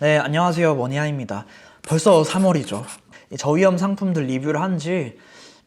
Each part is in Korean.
네, 안녕하세요. 머니아입니다. 벌써 3월이죠. 저위험 상품들 리뷰를 한 지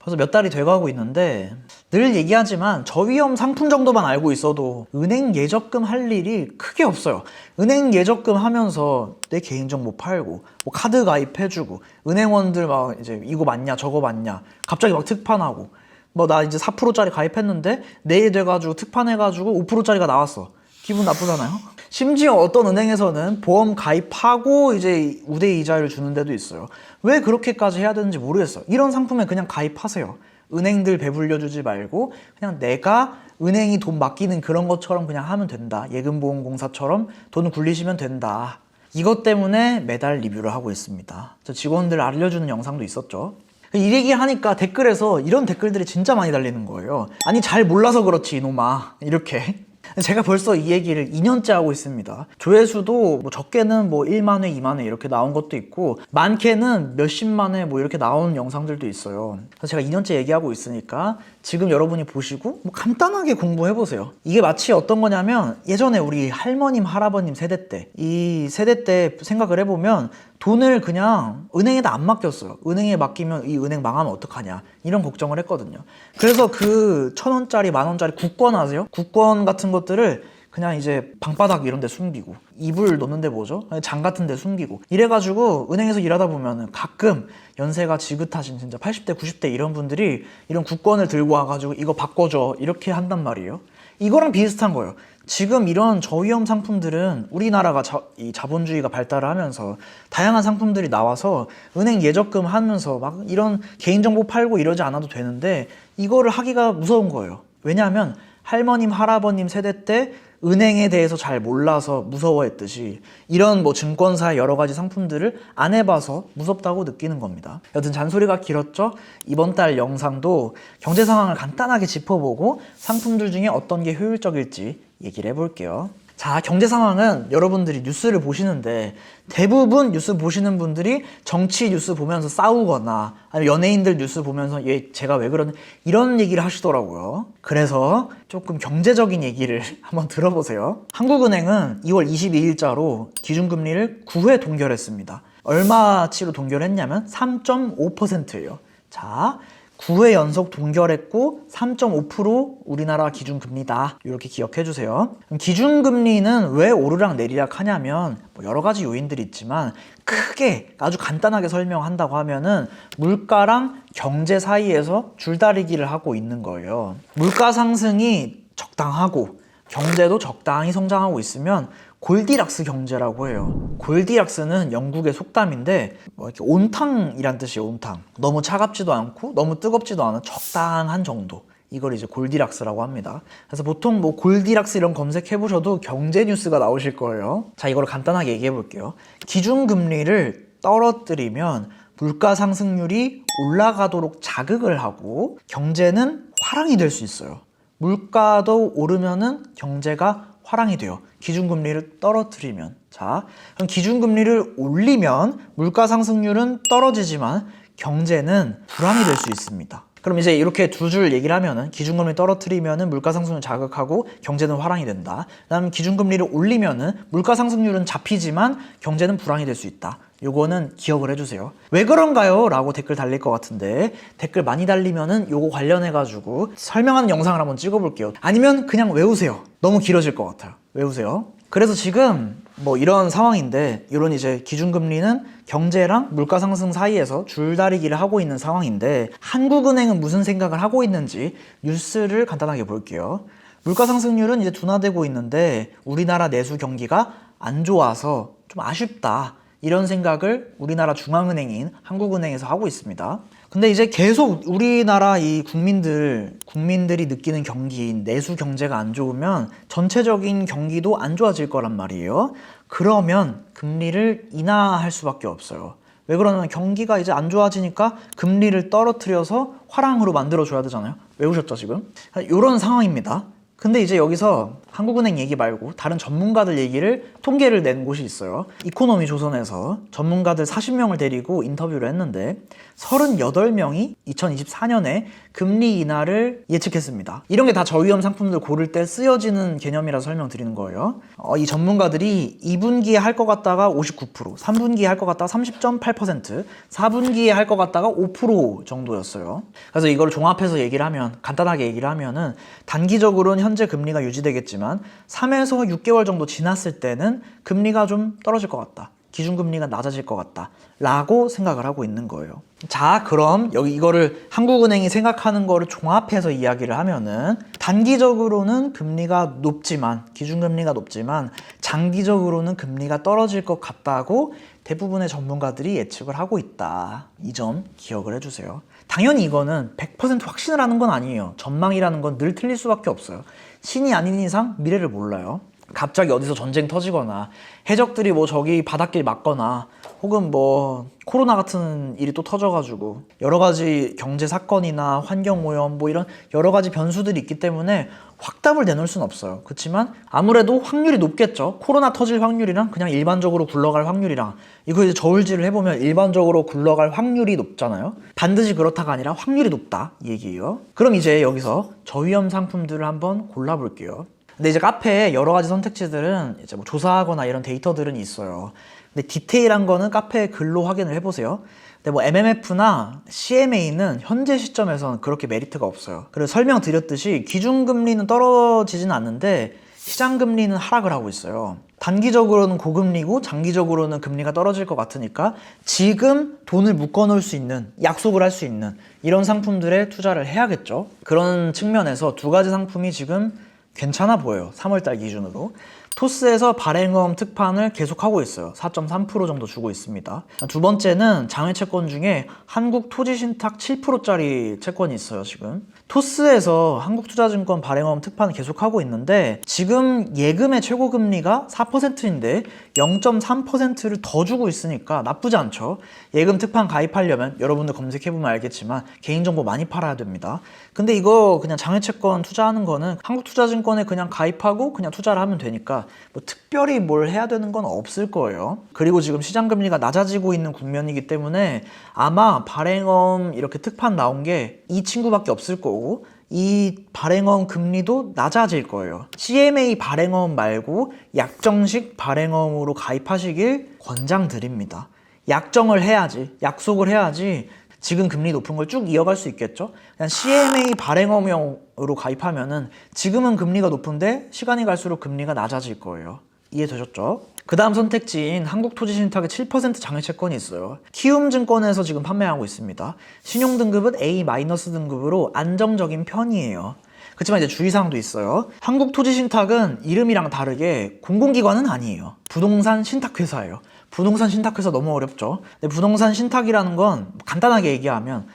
벌써 몇 달이 돼가고 있는데 늘 얘기하지만 저위험 상품 정도만 알고 있어도 은행 예적금 할 일이 크게 없어요. 은행 예적금 하면서 내 개인정보 팔고 뭐 카드 가입해주고 은행원들 막 이제 이거 맞냐 저거 맞냐 갑자기 막 특판하고 뭐 나 이제 4%짜리 가입했는데 내일 돼가지고 특판해가지고 5%짜리가 나왔어. 기분 나쁘잖아요. 심지어 어떤 은행에서는 보험 가입하고 이제 우대 이자를 주는 데도 있어요. 왜 그렇게까지 해야 되는지 모르겠어요. 이런 상품에 그냥 가입하세요. 은행들 배불려 주지 말고 그냥 내가 은행이 돈 맡기는 그런 것처럼 그냥 하면 된다. 예금보험공사처럼 돈 굴리시면 된다. 이것 때문에 매달 리뷰를 하고 있습니다. 저 직원들 알려주는 영상도 있었죠. 이 얘기 하니까 댓글에서 이런 댓글들이 진짜 많이 달리는 거예요. 아니 잘 몰라서 그렇지 이놈아 이렇게. 제가 벌써 이 얘기를 2년째 하고 있습니다. 조회수도 뭐 적게는 뭐 1만 회, 2만 회 이렇게 나온 것도 있고 많게는 몇십만 회 뭐 이렇게 나오는 영상들도 있어요. 그래서 제가 2년째 얘기하고 있으니까 지금 여러분이 보시고 뭐 간단하게 공부해보세요. 이게 마치 어떤 거냐면 예전에 우리 할머님, 할아버님 세대 때 이 세대 때 생각을 해보면 돈을 그냥 은행에다 안 맡겼어요. 은행에 맡기면 이 은행 망하면 어떡하냐 이런 걱정을 했거든요. 그래서 그 1,000원짜리, 만원짜리 국권 아세요? 국권 같은 것들을 그냥 이제 방바닥 이런 데 숨기고 이불 놓는 데 뭐죠? 장 같은 데 숨기고 이래가지고 은행에서 일하다 보면 가끔 연세가 지긋하신 진짜 80대, 90대 이런 분들이 이런 국권을 들고 와가지고 이거 바꿔줘 이렇게 한단 말이에요. 이거랑 비슷한 거예요. 지금 이런 저위험 상품들은 우리나라가 이 자본주의가 발달을 하면서 다양한 상품들이 나와서 은행 예적금 하면서 막 이런 개인정보 팔고 이러지 않아도 되는데 이거를 하기가 무서운 거예요. 왜냐하면 할머님, 할아버님 세대 때 은행에 대해서 잘 몰라서 무서워했듯이 이런 뭐 증권사의 여러 가지 상품들을 안 해봐서 무섭다고 느끼는 겁니다. 여튼 잔소리가 길었죠? 이번 달 영상도 경제 상황을 간단하게 짚어보고 상품들 중에 어떤 게 효율적일지 얘기를 해볼게요. 자, 경제 상황은 여러분들이 뉴스를 보시는데 대부분 뉴스 보시는 분들이 정치 뉴스 보면서 싸우거나 아니면 연예인들 뉴스 보면서 얘 제가 왜 그러냐 이런 얘기를 하시더라고요. 그래서 조금 경제적인 얘기를 한번 들어보세요. 한국은행은 2월 22일자로 기준금리를 9회 동결했습니다. 얼마치로 동결했냐면 3.5%예요. 자, 9회 연속 동결했고 3.5% 우리나라 기준금리다. 이렇게 기억해 주세요. 기준금리는 왜 오르락 내리락 하냐면 뭐 여러 가지 요인들이 있지만 크게 아주 간단하게 설명한다고 하면은 물가랑 경제 사이에서 줄다리기를 하고 있는 거예요. 물가 상승이 적당하고 경제도 적당히 성장하고 있으면 골디락스 경제라고 해요. 골디락스는 영국의 속담인데 뭐 이렇게 온탕이란 뜻이에요. 온탕. 너무 차갑지도 않고 너무 뜨겁지도 않은 적당한 정도. 이걸 이제 골디락스라고 합니다. 그래서 보통 뭐 골디락스 이런 검색해 보셔도 경제 뉴스가 나오실 거예요. 자, 이걸 간단하게 얘기해 볼게요. 기준금리를 떨어뜨리면 물가 상승률이 올라가도록 자극을 하고 경제는 화랑이 될 수 있어요. 물가도 오르면은 경제가 화랑이 돼요. 기준금리를 떨어뜨리면. 자, 그럼 기준금리를 올리면 물가 상승률은 떨어지지만 경제는 불황이 될 수 있습니다. 그럼 이제 이렇게 두 줄 얘기를 하면은 기준금리 떨어뜨리면은 물가 상승률을 자극하고 경제는 화랑이 된다. 그다음 기준금리를 올리면은 물가 상승률은 잡히지만 경제는 불황이 될 수 있다. 요거는 기억을 해주세요. 왜 그런가요? 라고 댓글 달릴 것 같은데 댓글 많이 달리면은 요거 관련해가지고 설명하는 영상을 한번 찍어볼게요. 아니면 그냥 외우세요. 너무 길어질 것 같아요. 외우세요. 그래서 지금 뭐 이런 상황인데 이런 이제 기준금리는 경제랑 물가 상승 사이에서 줄다리기를 하고 있는 상황인데 한국은행은 무슨 생각을 하고 있는지 뉴스를 간단하게 볼게요. 물가 상승률은 이제 둔화되고 있는데 우리나라 내수 경기가 안 좋아서 좀 아쉽다. 이런 생각을 우리나라 중앙은행인 한국은행에서 하고 있습니다. 근데 이제 계속 우리나라 이 국민들이 느끼는 경기인 내수 경제가 안 좋으면 전체적인 경기도 안 좋아질 거란 말이에요. 그러면 금리를 인하할 수밖에 없어요. 왜 그러냐면 경기가 이제 안 좋아지니까 금리를 떨어뜨려서 화랑으로 만들어줘야 되잖아요. 외우셨죠 지금? 이런 상황입니다. 근데 이제 여기서 한국은행 얘기 말고 다른 전문가들 얘기를 통계를 낸 곳이 있어요. 이코노미 조선에서 전문가들 40명을 데리고 인터뷰를 했는데 38명이 2024년에 금리 인하를 예측했습니다. 이런 게 다 저위험 상품들 고를 때 쓰여지는 개념이라서 설명드리는 거예요. 이 전문가들이 2분기에 할 것 같다가 59%, 3분기에 할 것 같다가 30.8%, 4분기에 할 것 같다가 5% 정도였어요. 그래서 이걸 종합해서 얘기를 하면, 간단하게 얘기를 하면은 단기적으로는 현재 금리가 유지되겠지만 3에서 6개월 정도 지났을 때는 금리가 좀 떨어질 것 같다. 기준금리가 낮아질 것 같다. 라고 생각을 하고 있는 거예요. 자, 그럼 여기 이거를 한국은행이 생각하는 거를 종합해서 이야기를 하면은 단기적으로는 금리가 높지만, 기준금리가 높지만 장기적으로는 금리가 떨어질 것 같다고 대부분의 전문가들이 예측을 하고 있다. 이 점 기억을 해주세요. 당연히 이거는 100% 확신을 하는 건 아니에요. 전망이라는 건 늘 틀릴 수밖에 없어요. 신이 아닌 이상 미래를 몰라요. 갑자기 어디서 전쟁 터지거나 해적들이 뭐 저기 바닷길 막거나 혹은 뭐 코로나 같은 일이 또 터져가지고 여러 가지 경제 사건이나 환경 오염 뭐 이런 여러 가지 변수들이 있기 때문에 확답을 내놓을 수는 없어요. 그렇지만 아무래도 확률이 높겠죠. 코로나 터질 확률이랑 그냥 일반적으로 굴러갈 확률이랑 이거 이제 저울질을 해보면 일반적으로 굴러갈 확률이 높잖아요. 반드시 그렇다가 아니라 확률이 높다 이 얘기예요. 그럼 이제 여기서 저위험 상품들을 한번 골라볼게요. 근데 이제 카페에 여러 가지 선택지들은 이제 뭐 조사하거나 이런 데이터들은 있어요. 근데 디테일한 거는 카페 글로 확인을 해보세요. 근데 뭐 MMF나 CMA는 현재 시점에서는 그렇게 메리트가 없어요. 그래서 설명드렸듯이 기준금리는 떨어지진 않는데 시장금리는 하락을 하고 있어요. 단기적으로는 고금리고 장기적으로는 금리가 떨어질 것 같으니까 지금 돈을 묶어놓을 수 있는, 약속을 할 수 있는 이런 상품들에 투자를 해야겠죠. 그런 측면에서 두 가지 상품이 지금 괜찮아 보여요. 3월달 기준으로. 토스에서 발행엄 특판을 계속하고 있어요. 4.3% 정도 주고 있습니다. 두 번째는 장외 채권 중에 한국토지신탁 7%짜리 채권이 있어요. 지금 토스에서 한국투자증권 발행엄 특판을 계속하고 있는데 지금 예금의 최고금리가 4%인데 0.3%를 더 주고 있으니까 나쁘지 않죠. 예금 특판 가입하려면 여러분들 검색해보면 알겠지만 개인정보 많이 팔아야 됩니다. 근데 이거 그냥 장외채권 투자하는 거는 한국투자증권에 그냥 가입하고 그냥 투자를 하면 되니까 뭐 특별히 뭘 해야 되는 건 없을 거예요. 그리고 지금 시장금리가 낮아지고 있는 국면이기 때문에 아마 발행엄 이렇게 특판 나온 게 이 친구밖에 없을 거고 이 발행엄 금리도 낮아질 거예요. CMA 발행엄 말고 약정식 발행엄으로 가입하시길 권장드립니다. 약정을 해야지, 약속을 해야지 지금 금리 높은 걸 쭉 이어갈 수 있겠죠. 그냥 CMA 발행엄형으로 가입하면은 지금은 금리가 높은데 시간이 갈수록 금리가 낮아질 거예요. 이해되셨죠? 그 다음 선택지인 한국토지신탁의 7% 장외채권이 있어요. 키움증권에서 지금 판매하고 있습니다. 신용등급은 A- 등급으로 안정적인 편이에요. 그렇지만 이제 주의사항도 있어요. 한국토지신탁은 이름이랑 다르게 공공기관은 아니에요. 부동산 신탁회사예요. 부동산 신탁회사 너무 어렵죠. 근데 부동산 신탁이라는 건 간단하게 얘기하면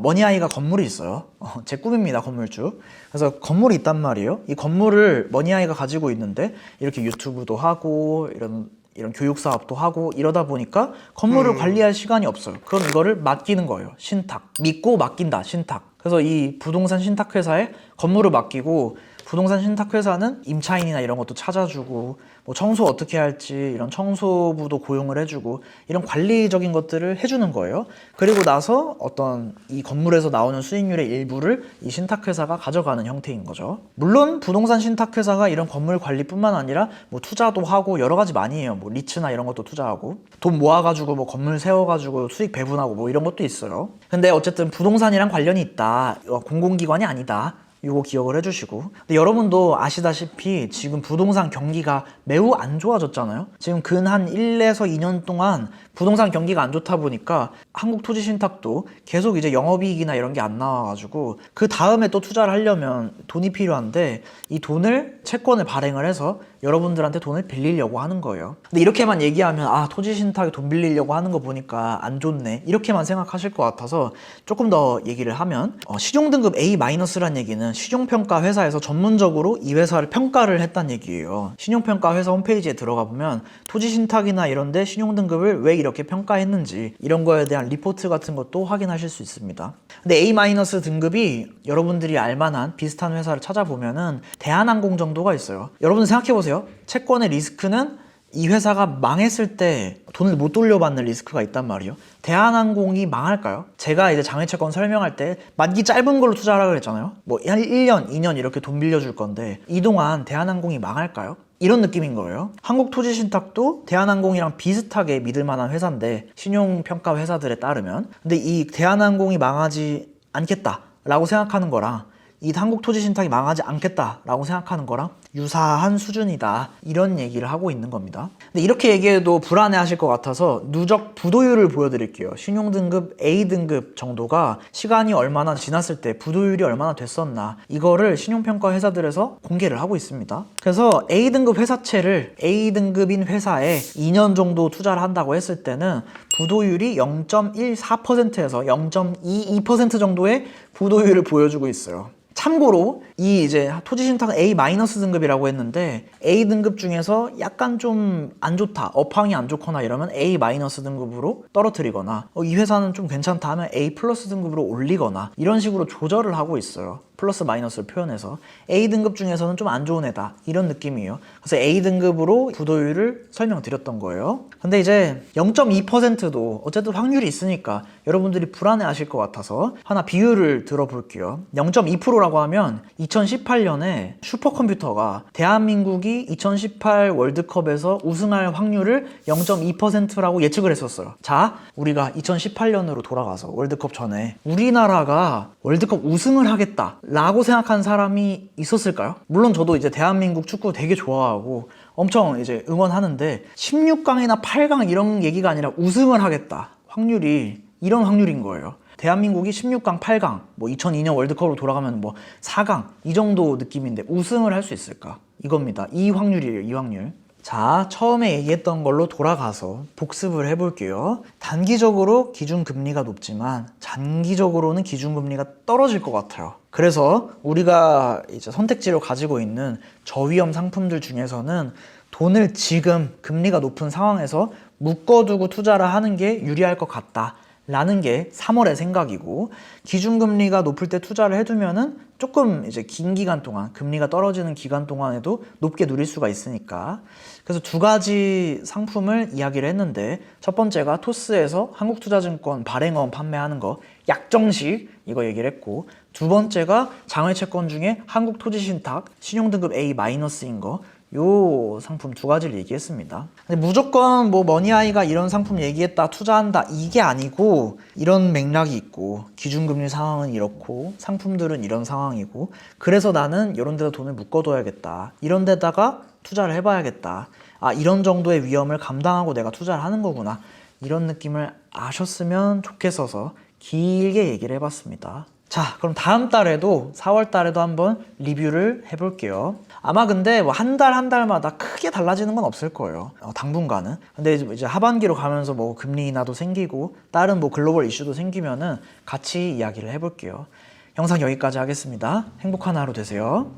머니아이가 건물이 있어요. 제 꿈입니다, 건물주. 그래서 건물이 있단 말이에요. 이 건물을 머니아이가 가지고 있는데 이렇게 유튜브도 하고 이런 교육 사업도 하고 이러다 보니까 건물을 관리할 시간이 없어요. 그럼 이거를 맡기는 거예요. 신탁. 믿고 맡긴다, 신탁. 그래서 이 부동산 신탁회사에 건물을 맡기고 부동산 신탁회사는 임차인이나 이런 것도 찾아주고 뭐 청소 어떻게 할지 이런 청소부도 고용을 해주고 이런 관리적인 것들을 해주는 거예요. 그리고 나서 어떤 이 건물에서 나오는 수익률의 일부를 이 신탁회사가 가져가는 형태인 거죠. 물론 부동산 신탁회사가 이런 건물 관리뿐만 아니라 뭐 투자도 하고 여러 가지 많이 해요. 뭐 리츠나 이런 것도 투자하고 돈 모아가지고 뭐 건물 세워가지고 수익 배분하고 뭐 이런 것도 있어요. 근데 어쨌든 부동산이랑 관련이 있다. 공공기관이 아니다. 이거 기억을 해주시고. 근데 여러분도 아시다시피 지금 부동산 경기가 매우 안 좋아졌잖아요. 지금 근 한 1에서 2년 동안 부동산 경기가 안 좋다 보니까 한국토지신탁도 계속 이제 영업이익이나 이런 게 안 나와가지고 그 다음에 또 투자를 하려면 돈이 필요한데 이 돈을 채권을 발행을 해서 여러분들한테 돈을 빌리려고 하는 거예요. 근데 이렇게만 얘기하면 아 토지신탁에 돈 빌리려고 하는 거 보니까 안 좋네 이렇게만 생각하실 것 같아서 조금 더 얘기를 하면 신용등급 A-란 얘기는 신용평가 회사에서 전문적으로 이 회사를 평가를 했단 얘기예요. 신용평가 회사 홈페이지에 들어가 보면 토지신탁이나 이런데 신용등급을 왜 이렇게 평가했는지 이런 거에 대한 대한 리포트 같은 것도 확인하실 수 있습니다. 근데 A- 등급이 여러분들이 알만한 비슷한 회사를 찾아보면은 대한항공 정도가 있어요. 여러분 생각해보세요. 채권의 리스크는 이 회사가 망했을 때 돈을 못 돌려받는 리스크가 있단 말이에요. 대한항공이 망할까요? 제가 이제 장외채권 설명할 때 만기 짧은 걸로 투자하라고 그랬잖아요. 뭐 한 1년, 2년 이렇게 돈 빌려줄 건데 이 동안 대한항공이 망할까요? 이런 느낌인 거예요. 한국토지신탁도 대한항공이랑 비슷하게 믿을 만한 회사인데 신용평가 회사들에 따르면 근데 이 대한항공이 망하지 않겠다라고 생각하는 거랑 이 한국토지신탁이 망하지 않겠다라고 생각하는 거랑 유사한 수준이다 이런 얘기를 하고 있는 겁니다. 근데 이렇게 얘기해도 불안해하실 것 같아서 누적 부도율을 보여드릴게요. 신용등급 A등급 정도가 시간이 얼마나 지났을 때 부도율이 얼마나 됐었나 이거를 신용평가 회사들에서 공개를 하고 있습니다. 그래서 A등급 회사채를 A등급인 회사에 2년 정도 투자를 한다고 했을 때는 부도율이 0.14%에서 0.22% 정도의 부도율을 보여주고 있어요. 참고로 이 이제 토지신탁은 A- 등급이라고 했는데 A등급 중에서 약간 좀 안 좋다, 업황이 안 좋거나 이러면 A- 등급으로 떨어뜨리거나 이 회사는 좀 괜찮다 하면 A+ 등급으로 올리거나 이런 식으로 조절을 하고 있어요. 플러스 마이너스를 표현해서 A등급 중에서는 좀 안 좋은 애다 이런 느낌이에요. 그래서 A등급으로 부도율을 설명드렸던 거예요. 근데 이제 0.2%도 어쨌든 확률이 있으니까 여러분들이 불안해하실 것 같아서 하나 비율을 들어볼게요. 0.2%라고 하면 2018년에 슈퍼컴퓨터가 대한민국이 2018 월드컵에서 우승할 확률을 0.2%라고 예측을 했었어요. 자, 우리가 2018년으로 돌아가서 월드컵 전에 우리나라가 월드컵 우승을 하겠다 라고 생각한 사람이 있었을까요? 물론 저도 이제 대한민국 축구 되게 좋아하고 엄청 이제 응원하는데 16강이나 8강 이런 얘기가 아니라 우승을 하겠다 확률이 이런 확률인 거예요. 대한민국이 16강, 8강, 뭐 2002년 월드컵으로 돌아가면 뭐 4강 이 정도 느낌인데 우승을 할 수 있을까? 이겁니다. 이 확률이에요. 이 확률. 자, 처음에 얘기했던 걸로 돌아가서 복습을 해볼게요. 단기적으로 기준금리가 높지만 장기적으로는 기준금리가 떨어질 것 같아요. 그래서 우리가 이제 선택지로 가지고 있는 저위험 상품들 중에서는 돈을 지금 금리가 높은 상황에서 묶어두고 투자를 하는 게 유리할 것 같다 라는 게 3월의 생각이고 기준금리가 높을 때 투자를 해두면은 조금 이제 긴 기간 동안 금리가 떨어지는 기간 동안에도 높게 누릴 수가 있으니까 그래서 두 가지 상품을 이야기를 했는데 첫 번째가 토스에서 한국투자증권 발행어음 판매하는 거 약정식 이거 얘기를 했고 두 번째가 장외채권 중에 한국토지신탁 신용등급 A-인 거 요 상품 두 가지를 얘기했습니다. 근데 무조건 뭐 머니아이가 이런 상품 얘기했다 투자한다 이게 아니고 이런 맥락이 있고 기준금리 상황은 이렇고 상품들은 이런 상황이고 그래서 나는 이런 데다 돈을 묶어둬야겠다 이런 데다가 투자를 해봐야겠다 아 이런 정도의 위험을 감당하고 내가 투자를 하는 거구나 이런 느낌을 아셨으면 좋겠어서 길게 얘기를 해봤습니다. 자, 그럼 다음 달에도 4월 달에도 한번 리뷰를 해볼게요. 아마 근데 뭐 한 달마다 크게 달라지는 건 없을 거예요. 당분간은. 근데 이제 하반기로 가면서 뭐 금리 인하도 생기고 다른 뭐 글로벌 이슈도 생기면은 같이 이야기를 해볼게요. 영상 여기까지 하겠습니다. 행복한 하루 되세요.